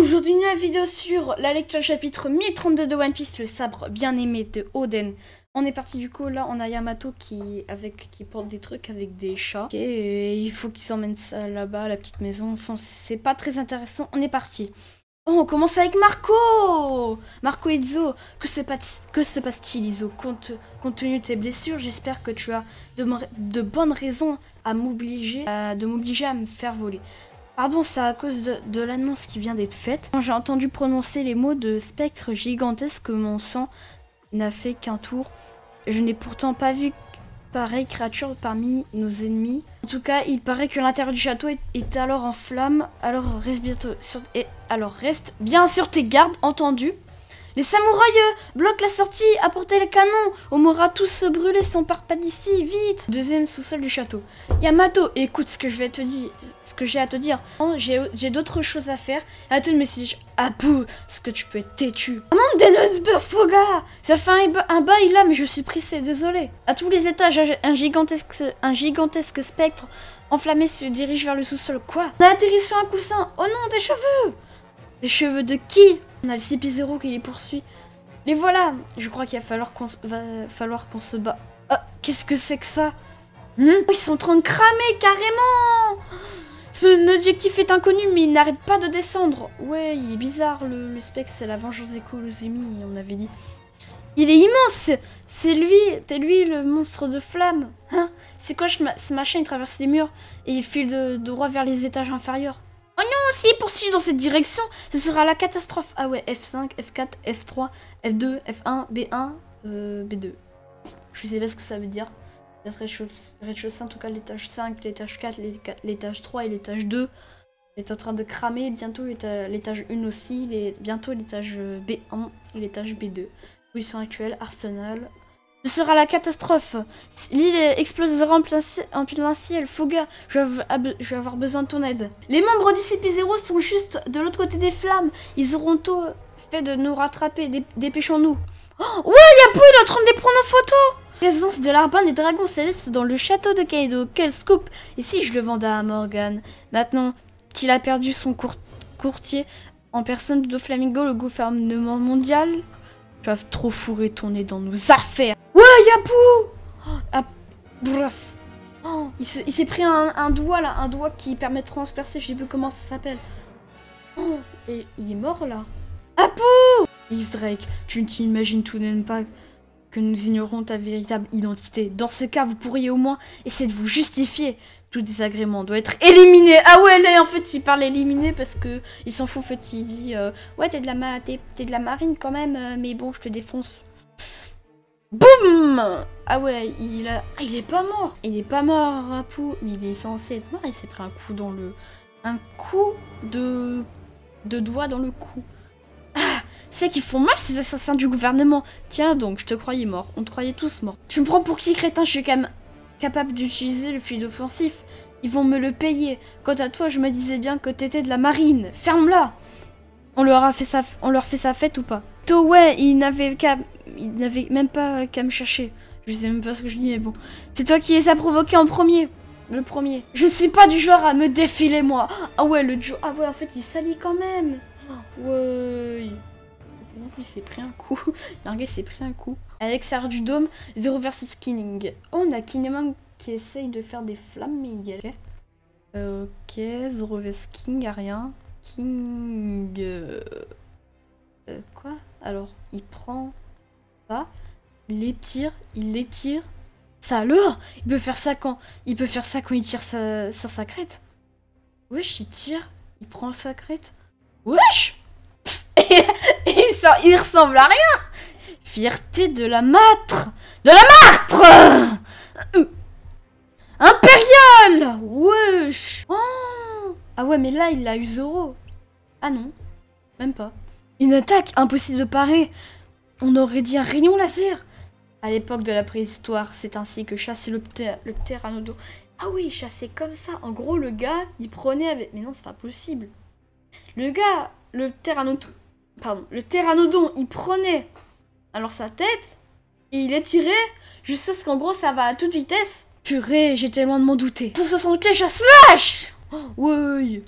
Aujourd'hui, une nouvelle vidéo sur la lecture chapitre 1032 de One Piece, le sabre bien-aimé de Oden. On est parti du coup, là on a Yamato qui porte des trucs avec des chats. Ok, et il faut qu'ils emmènent ça là-bas, à la petite maison. Enfin, c'est pas très intéressant, on est parti. Oh, on commence avec Marco et Izo. Que se passe-t-il, Izo? Compte tenu de tes blessures, j'espère que tu as de bonnes raisons à m'obliger à me faire voler. Pardon, c'est à cause de l'annonce qui vient d'être faite. Quand j'ai entendu prononcer les mots de spectre gigantesque, mon sang n'a fait qu'un tour. Je n'ai pourtant pas vu pareille créature parmi nos ennemis. En tout cas, il paraît que l'intérieur du château est alors en flammes. Alors reste bien sur tes gardes, entendu. Les samouraïs bloquent la sortie, apportez les canons. On m'aura tous se brûler sans parpaing d'ici, vite. Deuxième sous-sol du château. Yamato, écoute ce que j'ai à te dire. J'ai d'autres choses à faire. Attends, mais si Apu, ce que tu peux être têtu. Maman, Denonsburg, Foga. Ça fait un bail là, mais je suis pressé, désolé. À tous les étages, un gigantesque spectre enflammé se dirige vers le sous-sol. Quoi? On a atterri sur un coussin. Oh non, des cheveux. Les cheveux de qui? On a le CP0 qui les poursuit. Les voilà. Je crois qu'il va falloir qu'on se bat. Ah, qu'est-ce que c'est que ça? Ils sont en train de cramer carrément. Son objectif est inconnu, mais il n'arrête pas de descendre. Ouais, il est bizarre, le spectre, c'est la vengeance des Kurozumi, on avait dit. Il est immense. C'est lui le monstre de flamme. Hein? C'est quoi ce machin? Il traverse les murs et il file de droit vers les étages inférieurs. Oh non, s'il poursuit dans cette direction, ce sera la catastrophe. Ah ouais, F5, F4, F3, F2, F1, B1, B2. Je sais pas ce que ça veut dire. Rez-de-chaussée, en tout cas l'étage 5, l'étage 4, l'étage 3 et l'étage 2 est en train de cramer. Bientôt l'étage 1 aussi, bientôt l'étage B1 et l'étage B2. Position actuelle, arsenal. Ce sera la catastrophe. L'île explosera en plein ciel. Foga, je vais avoir besoin de ton aide. Les membres du CP0 sont juste de l'autre côté des flammes. Ils auront tôt fait de nous rattraper. Dépêchons-nous. Oh, ouais, Yapu, il est en train de les prendre en photo. Présence de l'arbre des dragons célestes dans le château de Kaido. Quel scoop. Et si je le vendais à Morgan? Maintenant qu'il a perdu son courtier en personne de Doflamingo, le gouvernement mondial, tu vas trop fourrer ton nez dans nos affaires. Ouais, Yapu! Ah, bref. Oh, il s'est pris un doigt là, un doigt qui permet de transpercer, je sais plus comment ça s'appelle. Oh, et il est mort là. Apu! X-Drake, tu ne t'imagines tout de même pas que nous ignorons ta véritable identité. Dans ce cas, vous pourriez au moins essayer de vous justifier. Tout désagrément doit être éliminé. Ah ouais, là, en fait, il parle éliminé parce que il s'en fout. En fait, il dit ouais, t'es de la marine quand même, mais bon, je te défonce. Boum! Ah ouais, il est pas mort. Il est pas mort, Apu, mais il est censé être mort. Il s'est pris un coup dans le... Un coup de doigt dans le cou. Ah, c'est qu'ils font mal ces assassins du gouvernement. Tiens donc, je te croyais mort. On te croyait tous morts. Tu me prends pour qui, crétin? Je suis quand même capable d'utiliser le fluide offensif. Ils vont me le payer. Quant à toi, je me disais bien que t'étais de la marine. Ferme-la! On leur fait sa fête ou pas? Ouais, il n'avait même pas qu'à me chercher. Je sais même pas ce que je dis, mais bon. C'est toi qui les as provoqués en premier. Le premier. Je suis pas du genre à me défiler, moi. Ah ouais, ah ouais, en fait, il salit quand même. Ouais. En plus, il s'est pris un coup. Narguet s'est pris un coup. À l'extérieur du dôme, 0 versus King. Oh, on a Kinemon qui essaye de faire des flammes, mais il galère. Ok, 0 versus King, y'a rien. King... quoi? Alors, il prend ça, il l'étire. Ça alors? Il peut faire ça quand il tire sur sa crête. Wesh, il tire, il prend sa crête. Wesh! Et il ressemble à rien! Fierté de la martre! De la martre! Impérial! Wesh! Oh! Ah ouais, mais là, il a eu Zoro. Ah non, même pas. Une attaque impossible de parer. On aurait dit un rayon laser. À l'époque de la préhistoire, c'est ainsi que chassait le pteranodon. Ah oui, il chassait comme ça. En gros, le gars, il prenait avec... Mais non, c'est pas possible. Le gars, le pteranodon, il prenait alors sa tête et il étirait jusqu'à ce qu'en gros, ça va à toute vitesse. Purée, j'ai tellement de m'en douter. 160 clés, chasse slash. Oh, ouais.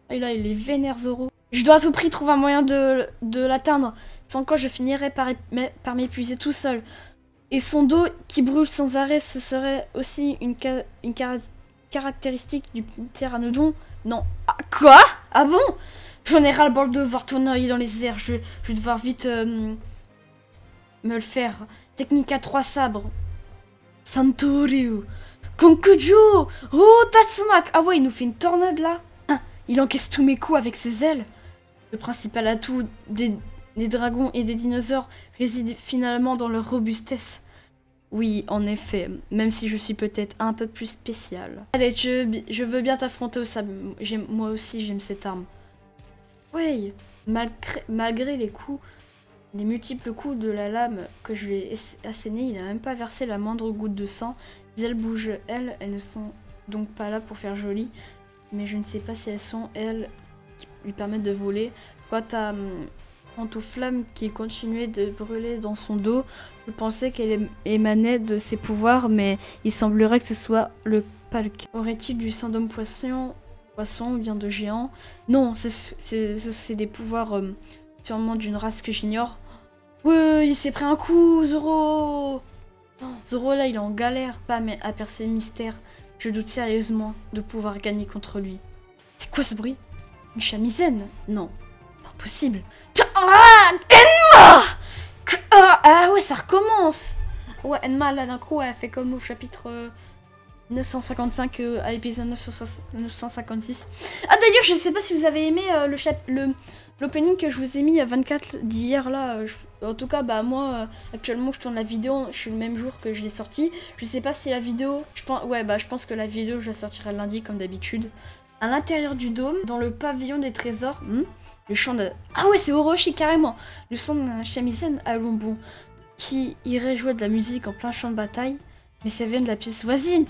Et là, il est vénère Zoro. Je dois à tout prix trouver un moyen de l'atteindre. Sans quoi je finirai par m'épuiser tout seul. Et son dos qui brûle sans arrêt, ce serait aussi une caractéristique du pteranodon. Non. Ah, quoi? Ah bon? J'en ai ras le bol de voir tourner dans les airs. Je vais devoir vite me le faire. Technique à 3 sabres. Santoryu. Konkuju. Oh, Tatsumak. Ah ouais, il nous fait une tornade là. Ah, il encaisse tous mes coups avec ses ailes. Le principal atout des dragons et des dinosaures réside finalement dans leur robustesse. Oui, en effet, même si je suis peut-être un peu plus spécial. Allez, je veux bien t'affronter au sable. Moi aussi, j'aime cette arme. Oui, malgré les coups, les multiples coups de la lame que je lui ai asséné, il n'a même pas versé la moindre goutte de sang. Les ailes bougent, elles ne sont donc pas là pour faire joli. Mais je ne sais pas si elles sont, elles, qui lui permettent de voler. Quant à Pantouflamme qui continuait de brûler dans son dos, je pensais qu'elle émanait de ses pouvoirs, mais il semblerait que ce soit pas le cas. Aurait-il du sang d'homme poisson ou bien de géant? Non, c'est des pouvoirs sûrement d'une race que j'ignore. Ouais, il s'est pris un coup, Zoro! Zoro là, il est en galère, pas à percer le mystère. Je doute sérieusement de pouvoir gagner contre lui. C'est quoi ce bruit? Une chamisène? Non, impossible. Ah, Enma! Ah ouais, ça recommence. Ouais, Enma là d'un coup, elle fait comme au chapitre 955 à l'épisode 956. Ah d'ailleurs, je sais pas si vous avez aimé l'opening que je vous ai mis à 24 d'hier là. En tout cas, bah moi actuellement je tourne la vidéo, je suis le même jour que je l'ai sortie. Je sais pas si la vidéo, je pense que la vidéo je la sortirai lundi comme d'habitude. À l'intérieur du dôme, dans le pavillon des trésors, le chant de... Ah ouais, c'est Orochi carrément. Le chant de la chamisène à Lombon qui irait jouer de la musique en plein champ de bataille, mais ça vient de la pièce voisine.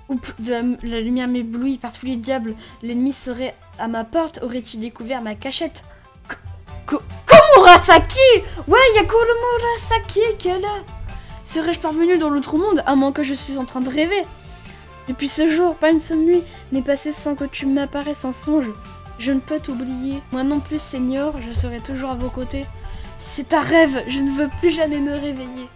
Ou de la lumière m'éblouit par tous les diables. L'ennemi serait à ma porte, aurait-il découvert ma cachette? Komurasaki! Ouais, il y a Komurasaki qui est là. Serais-je parvenu dans l'autre monde, à moins que je suis en train de rêver? Depuis ce jour, pas une seule nuit n'est passée sans que tu m'apparaisses en songe. Je ne peux t'oublier. Moi non plus, Seigneur, je serai toujours à vos côtés. C'est un rêve, je ne veux plus jamais me réveiller.